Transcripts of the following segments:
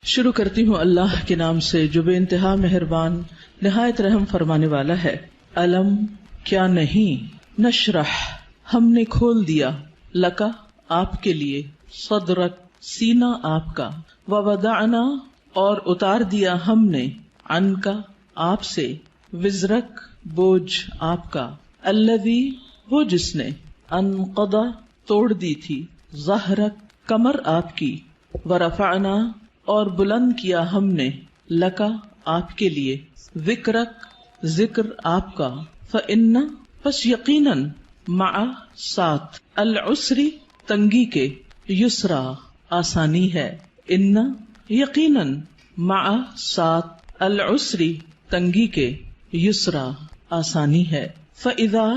شروع کرتی ہوں اللہ کے نام سے جو بے انتہا مہربان نہایت رحم فرمانے والا ہے۔ علم کیا نہیں، نشرح ہم نے کھول دیا، لکا آپ کے لیے، صدرک سینہ آپ کا، ووضعنا اور اتار دیا ہم نے، عنکا آپ سے، وزرک بوجھ آپ کا، الذی وہ جس نے، انقض توڑ دی تھی، ظہرک کمر آپ کی، ورفعنا اور بلند کیا ہم نے، لکا آپ کے لیے، ذکرک ذکر آپ کا، فإن پس یقیناً، مع ساتھ، العسری تنگی کے، یسرا آسانی ہے، ان یقیناً، مع ساتھ، العسری تنگی کے، یسرا آسانی ہے، فإذا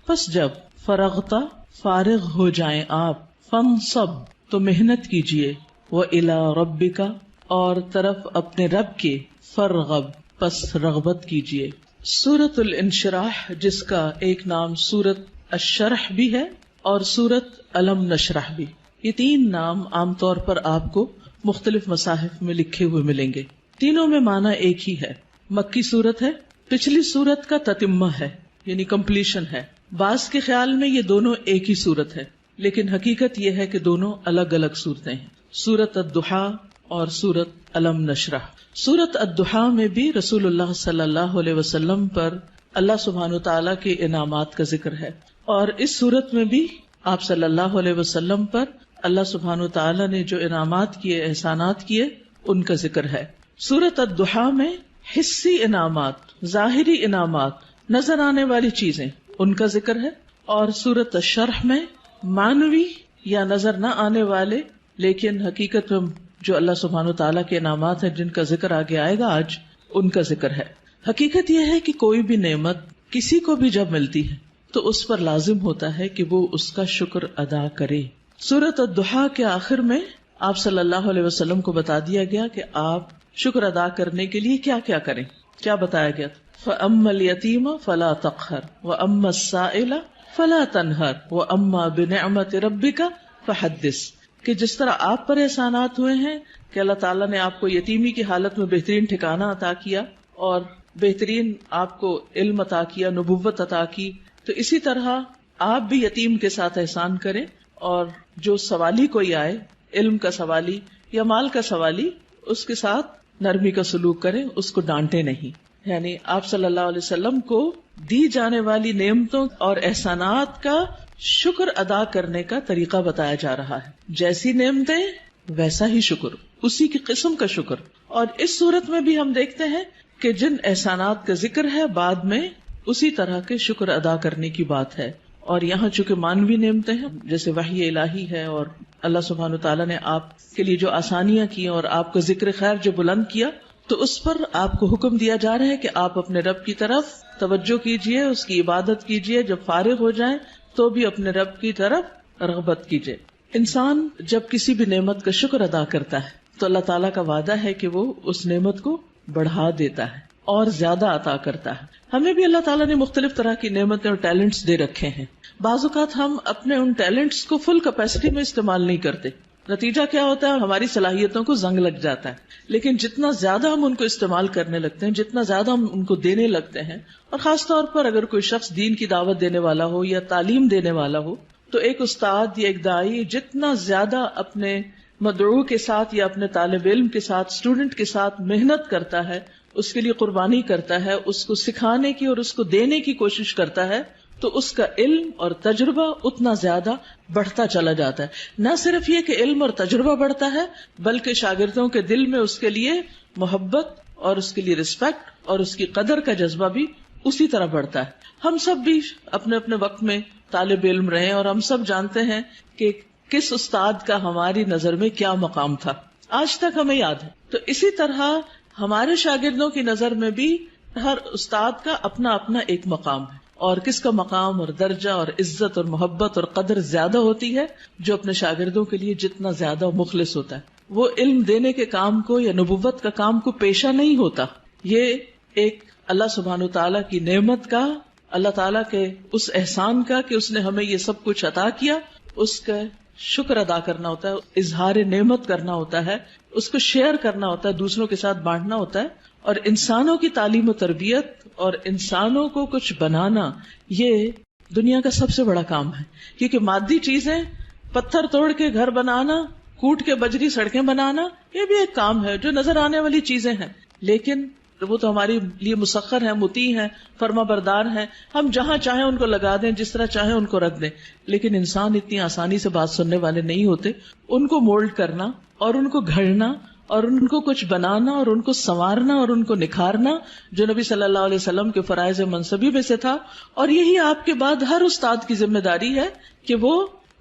پس جب، فرغتا فارغ ہو جائیں آپ، فانصب تو محنت کیجئے، وإلی ربک اور طرف اپنے رب کے، فرغب پس رغبت کیجئے۔ سورۃ الانشراح جس کا ایک نام سورۃ الشرح بھی ہے اور سورۃ الم نشرح بھی، یہ تین نام عام طور پر آپ کو مختلف مصاحف میں لکھے ہوئے ملیں گے۔ تینوں میں معنی ایک ہی ہے، مکی سورت ہے، پچھلی سورت کا تتمہ ہے یعنی کمپلیشن ہے۔ بعض کے خیال میں یہ دونوں ایک ہی سورت ہے، لیکن حقیقت یہ ہے کہ دونوں الگ الگ صورتیں ہیں، سورۃ الضحیٰ اور سورۃ الم نشرح۔ سورۃ الضحیٰ میں بھی رسول اللہ صلی اللہ علیہ وسلم پر اللہ سبحانہ تعالیٰ کے انعامات کا ذکر ہے، اور اس سورت میں بھی آپ صلی اللہ علیہ وسلم پر اللہ سبحانہ تعالیٰ نے جو انعامات کیے، احسانات کیے، ان کا ذکر ہے۔ سورۃ الضحیٰ میں حسی انعامات، ظاہری انعامات، نظر آنے والی چیزیں، ان کا ذکر ہے، اور سورۃ الشرح میں معنوی یا نظر نہ آنے والے لیکن حقیقت میں جو اللہ سبحانہ تعالیٰ کے انعامات ہیں جن کا ذکر آگے آئے گا آج، ان کا ذکر ہے۔ حقیقت یہ ہے کہ کوئی بھی نعمت کسی کو بھی جب ملتی ہے تو اس پر لازم ہوتا ہے کہ وہ اس کا شکر ادا کرے۔ سورۃ الضحیٰ کے آخر میں آپ صلی اللہ علیہ وسلم کو بتا دیا گیا کہ آپ شکر ادا کرنے کے لیے کیا کیا کریں۔ کیا بتایا گیا؟ فَأَمَّا الْيَتِيمَ فَلَا تَقْهَرْ وَأَمَّا السَّائِلَ فَلَا تَنْهَرْ وَأَمَّا بِنِعْمَةِ رَبِّكَ فَحَدِّثْ، کہ جس طرح آپ پر احسانات ہوئے ہیں کہ اللہ تعالیٰ نے آپ کو یتیمی کی حالت میں بہترین ٹھکانہ عطا کیا اور بہترین آپ کو علم عطا کیا، نبوت عطا کی، تو اسی طرح آپ بھی یتیم کے ساتھ احسان کریں، اور جو سوالی کوئی آئے، علم کا سوالی یا مال کا سوالی، اس کے ساتھ نرمی کا سلوک کریں، اس کو ڈانٹے نہیں۔ یعنی آپ صلی اللہ علیہ وسلم کو دی جانے والی نعمتوں اور احسانات کا شکر ادا کرنے کا طریقہ بتایا جا رہا ہے، جیسی نعمتیں ویسا ہی شکر، اسی کی قسم کا شکر۔ اور اس صورت میں بھی ہم دیکھتے ہیں کہ جن احسانات کا ذکر ہے بعد میں اسی طرح کے شکر ادا کرنے کی بات ہے، اور یہاں چونکہ مانوی نعمتیں ہیں جیسے وحی الہی ہے، اور اللہ سبحانہ تعالیٰ نے آپ کے لیے جو آسانیاں کی اور آپ کا ذکر خیر جو بلند کیا، تو اس پر آپ کو حکم دیا جا رہا ہے کہ آپ اپنے رب کی طرف توجہ کیجئے، اس کی عبادت کیجئے، جب فارغ ہو جائیں تو بھی اپنے رب کی طرف رغبت کیجئے۔ انسان جب کسی بھی نعمت کا شکر ادا کرتا ہے تو اللہ تعالیٰ کا وعدہ ہے کہ وہ اس نعمت کو بڑھا دیتا ہے اور زیادہ عطا کرتا ہے۔ ہمیں بھی اللہ تعالیٰ نے مختلف طرح کی نعمتیں اور ٹیلنٹس دے رکھے ہیں، بعض اوقات ہم اپنے ان ٹیلنٹس کو فل کیپیسٹی میں استعمال نہیں کرتے، نتیجہ کیا ہوتا ہے؟ ہماری صلاحیتوں کو زنگ لگ جاتا ہے۔ لیکن جتنا زیادہ ہم ان کو استعمال کرنے لگتے ہیں، جتنا زیادہ ہم ان کو دینے لگتے ہیں، اور خاص طور پر اگر کوئی شخص دین کی دعوت دینے والا ہو یا تعلیم دینے والا ہو، تو ایک استاد یا ایک داعی جتنا زیادہ اپنے مدعو کے ساتھ یا اپنے طالب علم کے ساتھ، اسٹوڈنٹ کے ساتھ محنت کرتا ہے، اس کے لیے قربانی کرتا ہے، اس کو سکھانے کی اور اس کو دینے کی کوشش کرتا ہے، تو اس کا علم اور تجربہ اتنا زیادہ بڑھتا چلا جاتا ہے۔ نہ صرف یہ کہ علم اور تجربہ بڑھتا ہے، بلکہ شاگردوں کے دل میں اس کے لیے محبت اور اس کے لیے رسپیکٹ اور اس کی قدر کا جذبہ بھی اسی طرح بڑھتا ہے۔ ہم سب بھی اپنے اپنے وقت میں طالب علم رہے اور ہم سب جانتے ہیں کہ کس استاد کا ہماری نظر میں کیا مقام تھا، آج تک ہمیں یاد ہے۔ تو اسی طرح ہمارے شاگردوں کی نظر میں بھی ہر استاد کا اپنا اپنا ایک مقام ہے، اور کس کا مقام اور درجہ اور عزت اور محبت اور قدر زیادہ ہوتی ہے؟ جو اپنے شاگردوں کے لیے جتنا زیادہ مخلص ہوتا ہے، وہ علم دینے کے کام کو یا نبوت کا کام کو پیشہ نہیں ہوتا۔ یہ ایک اللہ سبحانہ تعالیٰ کی نعمت کا، اللہ تعالیٰ کے اس احسان کا کہ اس نے ہمیں یہ سب کچھ عطا کیا، اس کا شکر ادا کرنا ہوتا ہے، اظہار نعمت کرنا ہوتا ہے، اس کو شیئر کرنا ہوتا ہے، دوسروں کے ساتھ بانٹنا ہوتا ہے. اور انسانوں کی تعلیم و تربیت اور انسانوں کو کچھ بنانا یہ دنیا کا سب سے بڑا کام ہے. کیونکہ مادی چیزیں، پتھر توڑ کے گھر بنانا، کوٹ کے بجری سڑکیں بنانا، یہ بھی ایک کام ہے جو نظر آنے والی چیزیں ہیں، لیکن وہ تو ہمارے لیے مسخر ہیں، مطیع ہیں، فرما بردار ہیں. ہم جہاں چاہیں ان کو لگا دیں، جس طرح چاہیں ان کو رکھ دیں. لیکن انسان اتنی آسانی سے بات سننے والے نہیں ہوتے. ان کو مولڈ کرنا اور ان کو گھڑنا اور ان کو کچھ بنانا اور ان کو سنوارنا اور ان کو نکھارنا جو نبی صلی اللہ علیہ وسلم کے فرائض منصبی میں سے تھا. اور یہی آپ کے بعد ہر استاد کی ذمہ داری ہے کہ وہ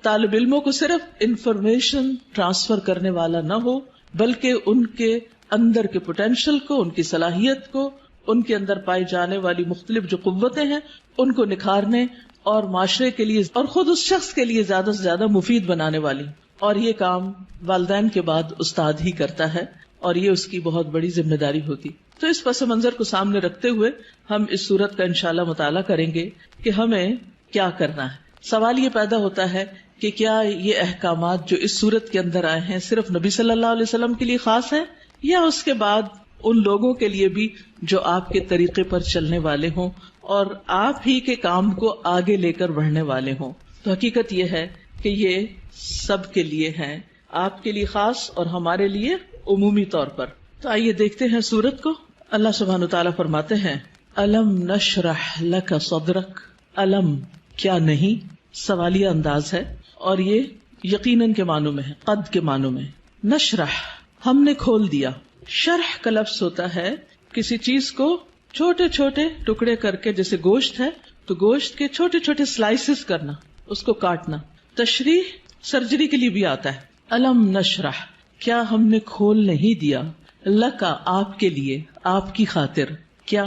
طالب علموں کو صرف انفارمیشن ٹرانسفر کرنے والا نہ ہو، بلکہ ان کے اندر کے پوٹینشل کو، ان کی صلاحیت کو، ان کے اندر پائی جانے والی مختلف جو قوتیں ہیں ان کو نکھارنے اور معاشرے کے لیے اور خود اس شخص کے لیے زیادہ سے زیادہ مفید بنانے والی. اور یہ کام والدین کے بعد استاد ہی کرتا ہے اور یہ اس کی بہت بڑی ذمہ داری ہوتی. تو اس پس منظر کو سامنے رکھتے ہوئے ہم اس صورت کا انشاءاللہ مطالعہ کریں گے کہ ہمیں کیا کرنا ہے. سوال یہ پیدا ہوتا ہے کہ کیا یہ احکامات جو اس صورت کے اندر آئے ہیں صرف نبی صلی اللہ علیہ وسلم کے لیے خاص ہیں یا اس کے بعد ان لوگوں کے لیے بھی جو آپ کے طریقے پر چلنے والے ہوں اور آپ ہی کے کام کو آگے لے کر بڑھنے والے ہوں. تو حقیقت یہ ہے کہ یہ سب کے لیے ہیں، آپ کے لیے خاص اور ہمارے لیے عمومی طور پر. تو آئیے دیکھتے ہیں سورت کو. اللہ سبحانہ وتعالیٰ فرماتے ہیں الم نشرح لک صدرک. الم کیا نہیں سوالیہ انداز ہے اور یہ یقیناً کے معنوں میں ہے، قد کے معنوں میں. نشرح ہم نے کھول دیا. شرح کا لفظ ہوتا ہے کسی چیز کو چھوٹے چھوٹے ٹکڑے کر کے، جیسے گوشت ہے تو گوشت کے چھوٹے چھوٹے سلائسز کرنا، اس کو کاٹنا. تشریح سرجری کے لیے بھی آتا ہے. الم نشرح کیا ہم نے کھول نہیں دیا، لکا آپ کے لیے، آپ کی خاطر، کیا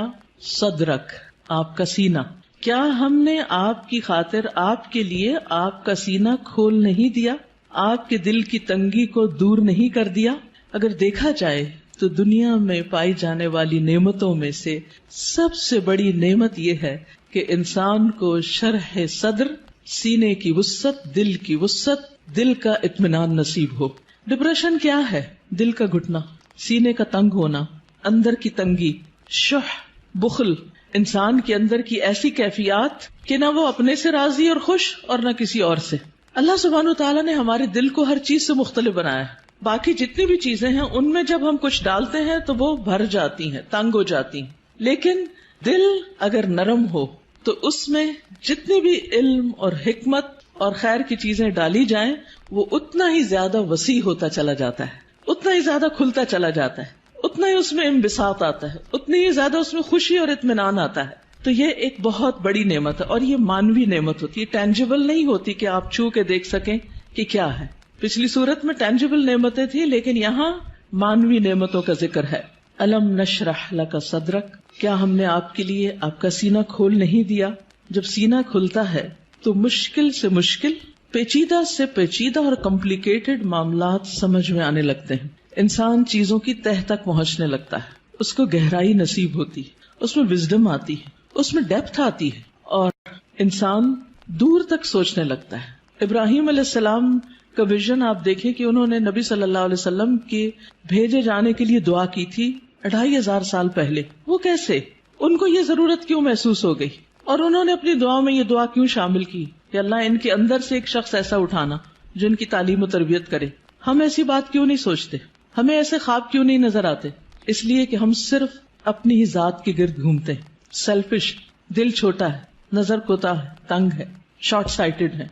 صدرک آپ کا سینہ، کیا ہم نے آپ کی خاطر، آپ کے لیے آپ کا سینہ کھول نہیں دیا، آپ کے دل کی تنگی کو دور نہیں کر دیا. اگر دیکھا جائے تو دنیا میں پائی جانے والی نعمتوں میں سے سب سے بڑی نعمت یہ ہے کہ انسان کو شرح صدر، سینے کی وسعت، دل کی وسعت، دل کا اطمینان نصیب ہو. ڈپریشن کیا ہے؟ دل کا گھٹنا، سینے کا تنگ ہونا، اندر کی تنگی، شح، بخل، انسان کے اندر کی ایسی کیفیات کہ نہ وہ اپنے سے راضی اور خوش اور نہ کسی اور سے. اللہ سبحانہ وتعالیٰ نے ہمارے دل کو ہر چیز سے مختلف بنایا ہے. باقی جتنی بھی چیزیں ہیں ان میں جب ہم کچھ ڈالتے ہیں تو وہ بھر جاتی ہیں، تنگ ہو جاتی ہیں. لیکن دل اگر نرم ہو تو اس میں جتنی بھی علم اور حکمت اور خیر کی چیزیں ڈالی جائیں وہ اتنا ہی زیادہ وسیع ہوتا چلا جاتا ہے، اتنا ہی زیادہ کھلتا چلا جاتا ہے، اتنا ہی اس میں انبساط آتا ہے، اتنی ہی زیادہ اس میں خوشی اور اطمینان آتا ہے. تو یہ ایک بہت بڑی نعمت ہے اور یہ مانوی نعمت ہوتی ہے، ٹینجیبل نہیں ہوتی کہ آپ چھو کے دیکھ سکیں کہ کیا ہے. پچھلی صورت میں ٹینجیبل نعمتیں تھیں لیکن یہاں مانوی نعمتوں کا ذکر ہے. الم نشرح لک صدرک کیا ہم نے آپ کے لیے آپ کا سینہ کھول نہیں دیا. جب سینہ کھلتا ہے تو مشکل سے مشکل، پیچیدہ سے پیچیدہ اور کمپلیکیٹڈ معاملات سمجھ میں آنے لگتے ہیں. انسان چیزوں کی تہ تک پہنچنے لگتا ہے، اس کو گہرائی نصیب ہوتی ہے، اس میں وزڈم آتی ہے، اس میں ڈیپتھ آتی ہے اور انسان دور تک سوچنے لگتا ہے. ابراہیم علیہ السلام کا ویژن آپ دیکھیں کہ انہوں نے نبی صلی اللہ علیہ وسلم کے بھیجے جانے کے لیے دعا کی تھی 2500 سال پہلے. وہ کیسے، ان کو یہ ضرورت کیوں محسوس ہو گئی اور انہوں نے اپنی دعا میں یہ دعا کیوں شامل کی کہ اللہ ان کے اندر سے ایک شخص ایسا اٹھانا جو ان کی تعلیم و تربیت کرے. ہم ایسی بات کیوں نہیں سوچتے، ہمیں ایسے خواب کیوں نہیں نظر آتے؟ اس لیے کہ ہم صرف اپنی ہی ذات کے گرد گھومتے ہیں. سیلفش، دل چھوٹا ہے، نظر کوتا ہے، تنگ ہے، شارٹ سائٹڈ ہے،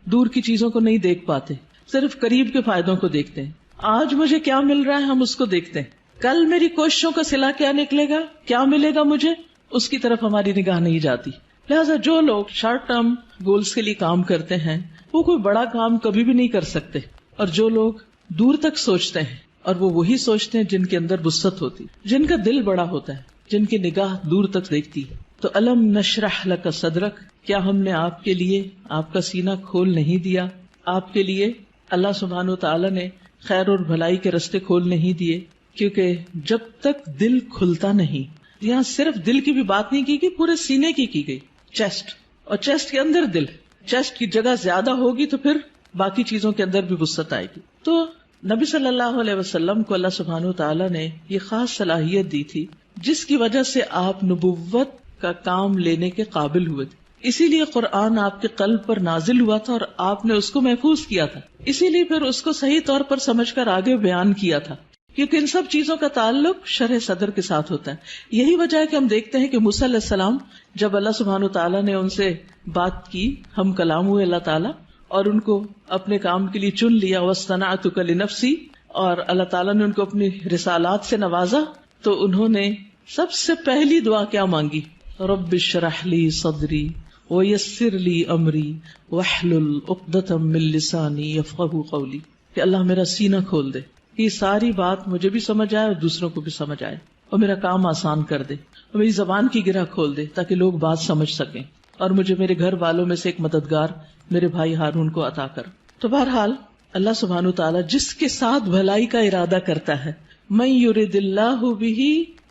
دور کی چیزوں کو نہیں دیکھ پاتے، صرف قریب کے فائدوں کو دیکھتے ہیں. آج مجھے کیا مل رہا ہے ہم اس کو دیکھتے ہیں، کل میری کوششوں کا صلہ کیا نکلے گا، کیا ملے گا مجھے، اس کی طرف ہماری نگاہ نہیں جاتی. لہٰذا جو لوگ شارٹ ٹرم گولز کے لیے کام کرتے ہیں وہ کوئی بڑا کام کبھی بھی نہیں کر سکتے، اور جو لوگ دور تک سوچتے ہیں اور وہ وہی سوچتے ہیں جن کے اندر وسعت ہوتی، جن کا دل بڑا ہوتا ہے، جن کی نگاہ دور تک دیکھتی ہے. تو الم نشرح لک صدرک کیا ہم نے آپ کے لیے آپ کا سینہ کھول نہیں دیا. آپ کے لیے اللہ سبحانہ وتعالی نے خیر اور بھلائی کے رستے کھول نہیں دیے، کیونکہ جب تک دل کھلتا نہیں، یہاں صرف دل کی بھی بات نہیں کی گئی، پورے سینے کی گئی، چیسٹ، اور چیسٹ کے اندر دل. چیسٹ کی جگہ زیادہ ہوگی تو پھر باقی چیزوں کے اندر بھی وسعت آئے گی. تو نبی صلی اللہ علیہ وسلم کو اللہ سبحانہ وتعالی نے یہ خاص صلاحیت دی تھی جس کی وجہ سے آپ نبوت کا کام لینے کے قابل ہوئے تھے. اسی لیے قرآن آپ کے قلب پر نازل ہوا تھا اور آپ نے اس کو محفوظ کیا تھا. اسی لیے پھر اس کو صحیح طور پر سمجھ کر آگے بیان کیا تھا، کیونکہ ان سب چیزوں کا تعلق شرح صدر کے ساتھ ہوتا ہے. یہی وجہ ہے کہ ہم دیکھتے ہیں کہ موسیٰ علیہ السلام جب اللہ سبحانہ وتعالی نے ان سے بات کی، ہم کلام ہوئے اللہ تعالیٰ، اور ان کو اپنے کام کے لیے چن لیا، وَاصْطَنَعْتُكَ لِنَفْسِي، اور اللہ تعالیٰ نے ان کو اپنی رسالات سے نوازا، تو انہوں نے سب سے پہلی دعا کیا مانگی؟ رب اشرح لی صدری ویسر لی امری واحلل عقدۃ من لسانی یفقہوا قولی، کہ اللہ میرا سینہ کھول دے، یہ ساری بات مجھے بھی سمجھ آئے اور دوسروں کو بھی سمجھ آئے، اور میرا کام آسان کر دے، اور میری زبان کی گرہ کھول دے تاکہ لوگ بات سمجھ سکیں، اور مجھے میرے گھر والوں میں سے ایک مددگار میرے بھائی ہارون کو عطا کر. تو بہرحال اللہ سبحانہ وتعالی جس کے ساتھ بھلائی کا ارادہ کرتا ہے، من یرد اللہ بہ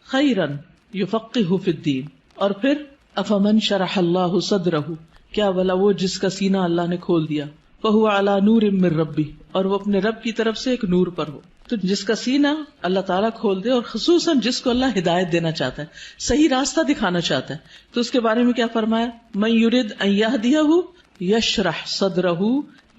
خیرا یفقہہ فی الدین، اور پھر افمن شرح اللہ صدرہ، کیا بھلا وہ جس کا سینہ اللہ نے کھول دیا، فہو علی نور من ربہ، اور وہ اپنے رب کی طرف سے ایک نور پر ہو. تو جس کا سینہ اللہ تعالیٰ کھول دے، اور خصوصاً جس کو اللہ ہدایت دینا چاہتا ہے، صحیح راستہ دکھانا چاہتا ہے، تو اس کے بارے میں کیا فرمایا؟ من یرد ان یہدیہ یشرح صدرہ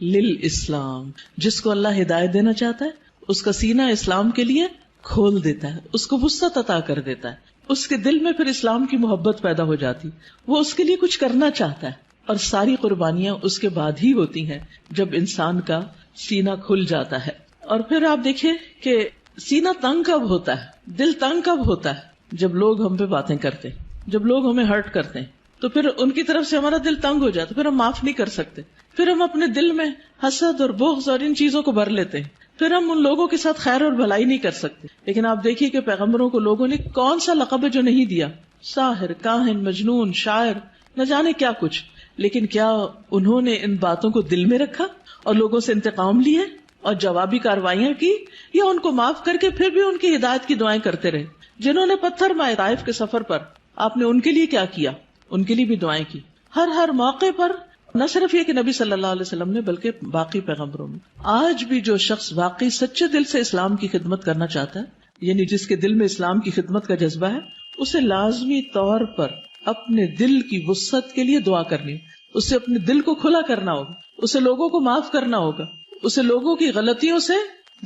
للاسلام، جس کو اللہ ہدایت دینا چاہتا ہے اس کا سینہ اسلام کے لیے کھول دیتا ہے، اس کو وسعت عطا کر دیتا ہے، اس کے دل میں پھر اسلام کی محبت پیدا ہو جاتی، وہ اس کے لیے کچھ کرنا چاہتا ہے. اور ساری قربانیاں اس کے بعد ہی ہوتی ہیں جب انسان کا سینہ کھل جاتا ہے. اور پھر آپ دیکھیں کہ سینہ تنگ کب ہوتا ہے، دل تنگ کب ہوتا ہے؟ جب لوگ ہم پہ باتیں کرتے ہیں، جب لوگ ہمیں ہرٹ کرتے ہیں، تو پھر ان کی طرف سے ہمارا دل تنگ ہو جاتا، پھر ہم معاف نہیں کر سکتے، پھر ہم اپنے دل میں حسد اور بغض اور ان چیزوں کو بھر لیتے ہیں، پھر ہم ان لوگوں کے ساتھ خیر اور بھلائی نہیں کر سکتے. لیکن آپ دیکھیے کہ پیغمبروں کو لوگوں نے کون سا لقب ہے جو نہیں دیا، ساحر، کاہن، مجنون، شاعر، نہ جانے کیا کچھ. لیکن کیا انہوں نے ان باتوں کو دل میں رکھا اور لوگوں سے انتقام لیے اور جوابی کاروائیاں کی، یا ان کو معاف کر کے پھر بھی ان کی ہدایت کی دعائیں کرتے رہے؟ جنہوں نے پتھر مارے طائف کے سفر پر، آپ نے ان کے لیے کیا کیا؟ ان کے لیے بھی دعائیں کی. ہر موقع پر نہ صرف یہ کہ نبی صلی اللہ علیہ وسلم نے، بلکہ باقی پیغمبروں میں. آج بھی جو شخص واقعی سچے دل سے اسلام کی خدمت کرنا چاہتا ہے، یعنی جس کے دل میں اسلام کی خدمت کا جذبہ ہے، اسے لازمی طور پر اپنے دل کی وسعت کے لیے دعا کرنی، اسے اپنے دل کو کھلا کرنا ہوگا، اسے لوگوں کو معاف کرنا ہوگا، اسے لوگوں کی غلطیوں سے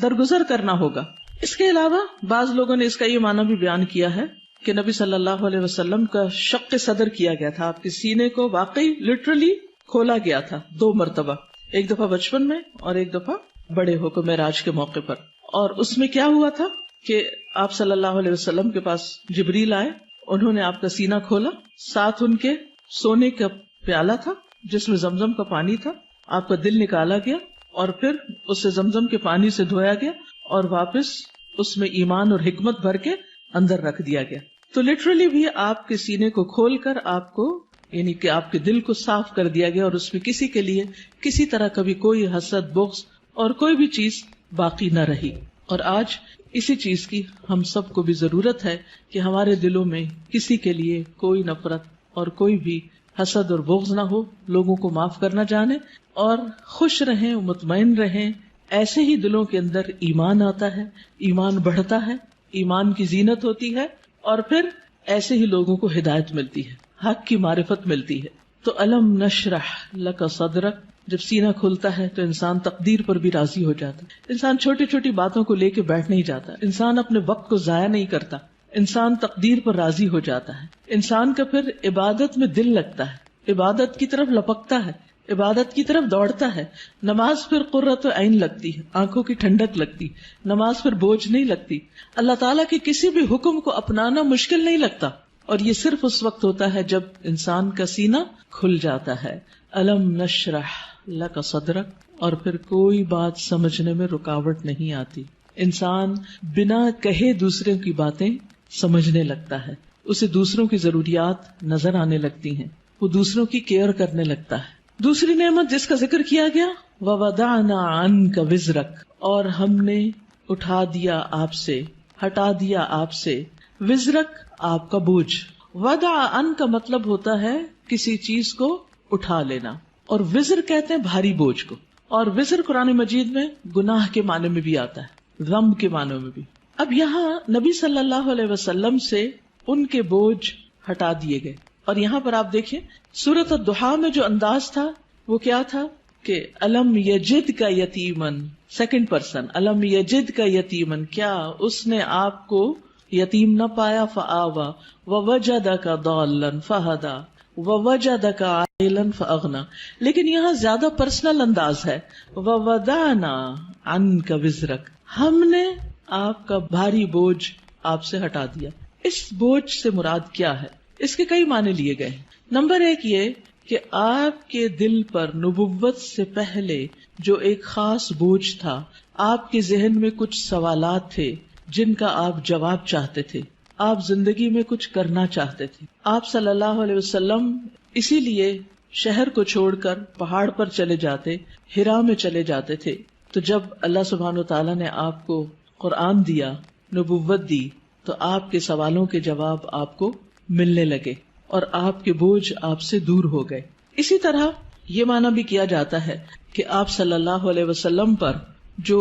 درگزر کرنا ہوگا. اس کے علاوہ بعض لوگوں نے اس کا یہ معنی بھی بیان کیا ہے کہ نبی صلی اللہ علیہ وسلم کا شق صدر کیا گیا تھا، آپ کے سینے کو واقعی لٹرلی کھولا گیا تھا 2 مرتبہ، ایک دفعہ بچپن میں اور ایک دفعہ بڑے ہو کر معراج کے موقع پر. اور اس میں کیا ہوا تھا کہ آپ صلی اللہ علیہ وسلم کے پاس جبریل آئے، انہوں نے آپ کا سینہ کھولا، ساتھ ان کے سونے کا پیالہ تھا جس میں زمزم کا پانی تھا، آپ کا دل نکالا گیا اور پھر اسے زمزم کے پانی سے دھویا گیا اور واپس اس میں ایمان اور حکمت بھر کے اندر رکھ دیا گیا. تو لٹرلی بھی آپ کے سینے کو کھول کر آپ کو، یعنی کہ آپ کے دل کو صاف کر دیا گیا، اور اس میں کسی کے لیے کسی طرح کا بھی کوئی حسد، بغض اور کوئی بھی چیز باقی نہ رہی. اور آج اسی چیز کی ہم سب کو بھی ضرورت ہے کہ ہمارے دلوں میں کسی کے لیے کوئی نفرت اور کوئی بھی حسد اور بغض نہ ہو، لوگوں کو معاف کرنا جانے اور خوش رہیں، مطمئن رہیں. ایسے ہی دلوں کے اندر ایمان آتا ہے، ایمان بڑھتا ہے، ایمان کی زینت ہوتی ہے، اور پھر ایسے ہی لوگوں کو ہدایت ملتی ہے، حق کی معرفت ملتی ہے. تو الم نشرح لک صدرک، جب سینہ کھلتا ہے تو انسان تقدیر پر بھی راضی ہو جاتا ہے. انسان چھوٹی چھوٹی باتوں کو لے کے بیٹھ نہیں جاتا، انسان اپنے وقت کو ضائع نہیں کرتا، انسان تقدیر پر راضی ہو جاتا ہے. انسان کا پھر عبادت میں دل لگتا ہے، عبادت کی طرف لپکتا ہے، عبادت کی طرف دوڑتا ہے. نماز پھر قرۃ عین لگتی ہے، آنکھوں کی ٹھنڈک لگتی، نماز پھر بوجھ نہیں لگتی، اللہ تعالیٰ کے کسی بھی حکم کو اپنانا مشکل نہیں لگتا. اور یہ صرف اس وقت ہوتا ہے جب انسان کا سینہ کھل جاتا ہے. الم نشرح لک صدرک، اور پھر کوئی بات سمجھنے میں رکاوٹ نہیں آتی. انسان بنا کہے دوسروں کی باتیں سمجھنے لگتا ہے، اسے دوسروں کی ضروریات نظر آنے لگتی ہیں، وہ دوسروں کی کیئر کرنے لگتا ہے. دوسری نعمت جس کا ذکر کیا گیا، وَوَضَعْنَا عَنْكَ وِزْرَكَ، اور ہم نے اٹھا دیا آپ سے، ہٹا دیا آپ سے، وزرک آپ کا بوجھ. وضع ان کا مطلب ہوتا ہے کسی چیز کو اٹھا لینا، اور وزر کہتے ہیں بھاری بوجھ کو. اور وزر قرآن مجید میں گناہ کے معنی میں بھی آتا ہے، ذنب کے معنی میں بھی. اب یہاں نبی صلی اللہ علیہ وسلم سے ان کے بوجھ ہٹا دیے گئے. اور یہاں پر آپ دیکھیں سورۃ الضحیٰ میں جو انداز تھا وہ کیا تھا کہ الم یجد کا یتیمن، سیکنڈ پرسن، الم یجد کا یتیمن، کیا اس نے آپ کو یتیم نہ پایا، فآوا ووجدک ضالا فہدی ووجدک عائلا فاغنی. لیکن یہاں زیادہ پرسنل انداز ہے، ووضعنا عنک وزرک، ہم نے آپ کا بھاری بوجھ آپ سے ہٹا دیا. اس بوجھ سے مراد کیا ہے؟ اس کے کئی معنی لیے گئے. نمبر ایک یہ کہ آپ کے دل پر نبوت سے پہلے جو ایک خاص بوجھ تھا، آپ کے ذہن میں کچھ سوالات تھے جن کا آپ جواب چاہتے تھے، آپ زندگی میں کچھ کرنا چاہتے تھے. آپ صلی اللہ علیہ وسلم اسی لیے شہر کو چھوڑ کر پہاڑ پر چلے جاتے، ہرا میں چلے جاتے تھے. تو جب اللہ سبحانہ وتعالیٰ نے آپ کو قرآن دیا، نبوت دی، تو آپ کے سوالوں کے جواب آپ کو ملنے لگے اور آپ کے بوجھ آپ سے دور ہو گئے. اسی طرح یہ معنی بھی کیا جاتا ہے کہ آپ صلی اللہ علیہ وسلم پر جو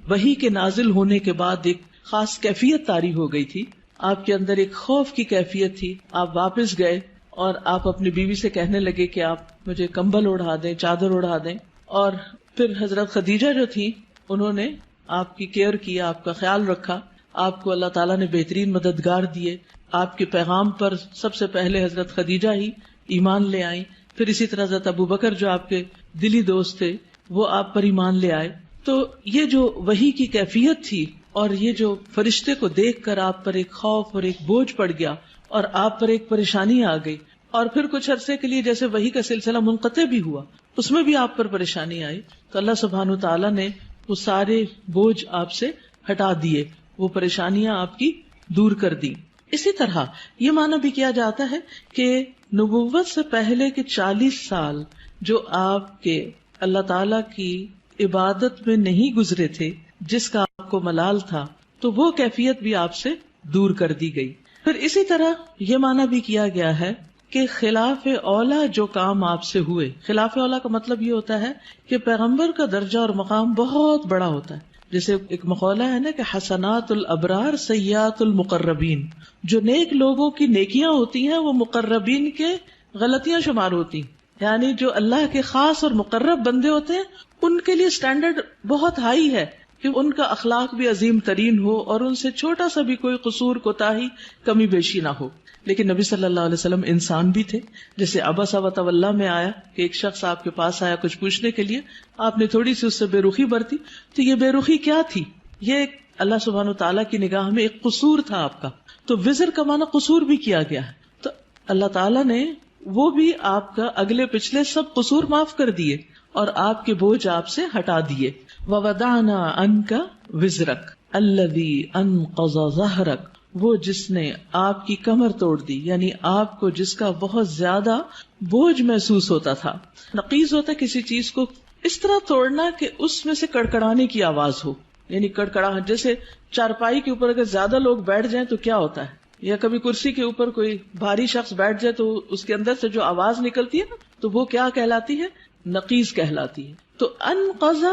وحی کے نازل ہونے کے بعد ایک خاص کیفیت طاری ہو گئی تھی، آپ کے اندر ایک خوف کی کیفیت تھی. آپ واپس گئے اور آپ اپنی بیوی سے کہنے لگے کہ آپ مجھے کمبل اڑا دیں، چادر اڑا دیں. اور پھر حضرت خدیجہ جو تھی انہوں نے آپ کی کیئر کی، آپ کا خیال رکھا. آپ کو اللہ تعالیٰ نے بہترین مددگار دیے. آپ کے پیغام پر سب سے پہلے حضرت خدیجہ ہی ایمان لے آئیں. پھر اسی طرح حضرت ابوبکر جو آپ کے دلی دوست تھے وہ آپ پر ایمان لے آئے. تو یہ جو وحی کی کیفیت تھی اور یہ جو فرشتے کو دیکھ کر آپ پر ایک خوف اور ایک بوجھ پڑ گیا اور آپ پر ایک پریشانی آ گئی، اور پھر کچھ عرصے کے لیے جیسے وحی کا سلسلہ منقطع بھی ہوا، اس میں بھی آپ پر پریشانی آئی. تو اللہ سبحانہ تعالیٰ نے وہ سارے بوجھ آپ سے ہٹا دیے، وہ پریشانیاں آپ کی دور کر دی. اسی طرح یہ معنی بھی کیا جاتا ہے کہ نبوت سے پہلے کے 40 سال جو آپ کے اللہ تعالی کی عبادت میں نہیں گزرے تھے، جس کا آپ کو ملال تھا، تو وہ کیفیت بھی آپ سے دور کر دی گئی. پھر اسی طرح یہ معنی بھی کیا گیا ہے کہ خلاف اولا جو کام آپ سے ہوئے، خلاف اولا کا مطلب یہ ہوتا ہے کہ پیغمبر کا درجہ اور مقام بہت بڑا ہوتا ہے. جیسے ایک مقولہ ہے نا کہ حسنات الابرار سیئات المقربین، جو نیک لوگوں کی نیکیاں ہوتی ہیں وہ مقربین کے غلطیاں شمار ہوتی ہیں. یعنی جو اللہ کے خاص اور مقرب بندے ہوتے ہیں ان کے لیے سٹینڈرڈ بہت ہائی ہے کہ ان کا اخلاق بھی عظیم ترین ہو اور ان سے چھوٹا سا بھی کوئی قصور، کوتاہی، کمی بیشی نہ ہو. لیکن نبی صلی اللہ علیہ وسلم انسان بھی تھے. جیسے عبس وتولی میں آیا کہ ایک شخص آپ کے پاس آیا کچھ پوچھنے کے لیے، آپ نے تھوڑی سی اس سے بے رخی برتی. تو یہ بے رخی کیا تھی؟ یہ ایک اللہ سبحانہ تعالیٰ کی نگاہ میں ایک قصور تھا آپ کا. تو وزر کا معنی قصور بھی کیا گیا ہے. تو اللہ تعالیٰ نے وہ بھی آپ کا اگلے پچھلے سب قصور معاف کر دیے اور آپ کے بوجھ آپ سے ہٹا دیے. وَوَضَعْنَا عَنْكَ وِزْرَكَ الَّذِي أَنْقَضَ ظَهْرَكَ، وہ جس نے آپ کی کمر توڑ دی، یعنی آپ کو جس کا بہت زیادہ بوجھ محسوس ہوتا تھا. نقیض ہوتا ہے کسی چیز کو اس طرح توڑنا کہ اس میں سے کڑکڑانے کی آواز ہو، یعنی کڑکڑاہٹ. جیسے چارپائی کے اوپر اگر زیادہ لوگ بیٹھ جائیں تو کیا ہوتا ہے، یا کبھی کرسی کے اوپر کوئی بھاری شخص بیٹھ جائے تو اس کے اندر سے جو آواز نکلتی ہے نا، تو وہ کیا کہلاتی ہے؟ نقیض کہلاتی ہے. تو انقض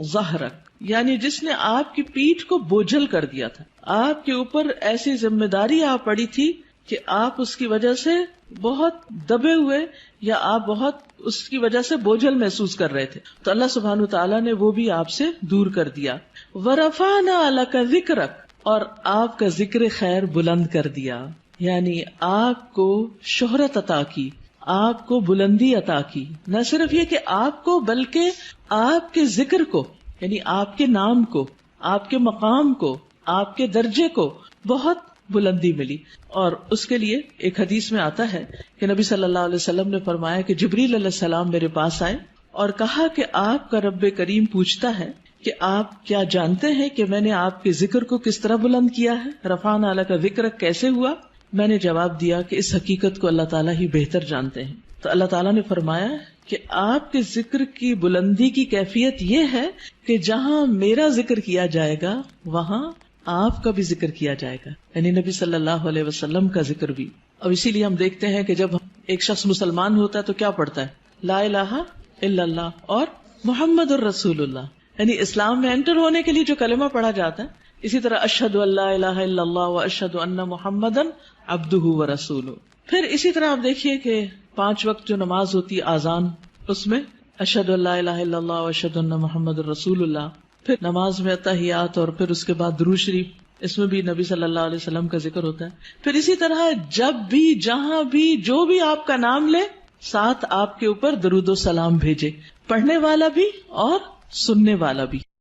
ظہرک یعنی جس نے آپ کی پیٹھ کو بوجھل کر دیا تھا، آپ کے اوپر ایسی ذمہ داری آ پڑی تھی کہ آپ اس کی وجہ سے بہت دبے ہوئے یا آپ بہت اس کی وجہ سے بوجھل محسوس کر رہے تھے. تو اللہ سبحانہ تعالیٰ نے وہ بھی آپ سے دور کر دیا. وَرَفَعْنَا لَكَ ذِكْرَكَ، اور آپ کا ذکر خیر بلند کر دیا، یعنی آپ کو شہرت عطا کی، آپ کو بلندی عطا کی. نہ صرف یہ کہ آپ کو، بلکہ آپ کے ذکر کو، یعنی آپ کے نام کو، آپ کے مقام کو، آپ کے درجے کو بہت بلندی ملی. اور اس کے لیے ایک حدیث میں آتا ہے کہ نبی صلی اللہ علیہ وسلم نے فرمایا کہ جبریل علیہ السلام میرے پاس آئے اور کہا کہ آپ کا رب کریم پوچھتا ہے کہ آپ کیا جانتے ہیں کہ میں نے آپ کے ذکر کو کس طرح بلند کیا ہے؟ رفعنا لک ذکرک کیسے ہوا؟ میں نے جواب دیا کہ اس حقیقت کو اللہ تعالیٰ ہی بہتر جانتے ہیں. تو اللہ تعالیٰ نے فرمایا کہ آپ کے ذکر کی بلندی کی کیفیت یہ ہے کہ جہاں میرا ذکر کیا جائے گا وہاں آپ کا بھی ذکر کیا جائے گا، یعنی نبی صلی اللہ علیہ وسلم کا ذکر بھی. اور اسی لیے ہم دیکھتے ہیں کہ جب ایک شخص مسلمان ہوتا ہے تو کیا پڑھتا ہے؟ لا الہ الا اللہ اور محمد الرسول اللہ، یعنی اسلام میں انٹر ہونے کے لیے جو کلمہ پڑھا جاتا ہے. اسی طرح اشہد ان لا الہ الا اللہ و اشہد ان محمدن عبدہ و رسولہ. پھر اسی طرح آپ دیکھیے کہ 5 وقت جو نماز ہوتی ہے آذان، اس میں اشہد ان لا الہ الا اللہ و اشہد ان محمد الرسول اللہ. پھر نماز میں اتحیات اور پھر اس کے بعد درود شریف، اس میں بھی نبی صلی اللہ علیہ وسلم کا ذکر ہوتا ہے. پھر اسی طرح جب بھی جہاں بھی جو بھی آپ کا نام لے ساتھ آپ کے اوپر درود و سلام بھیجے، پڑھنے والا بھی اور سننے والا بھی.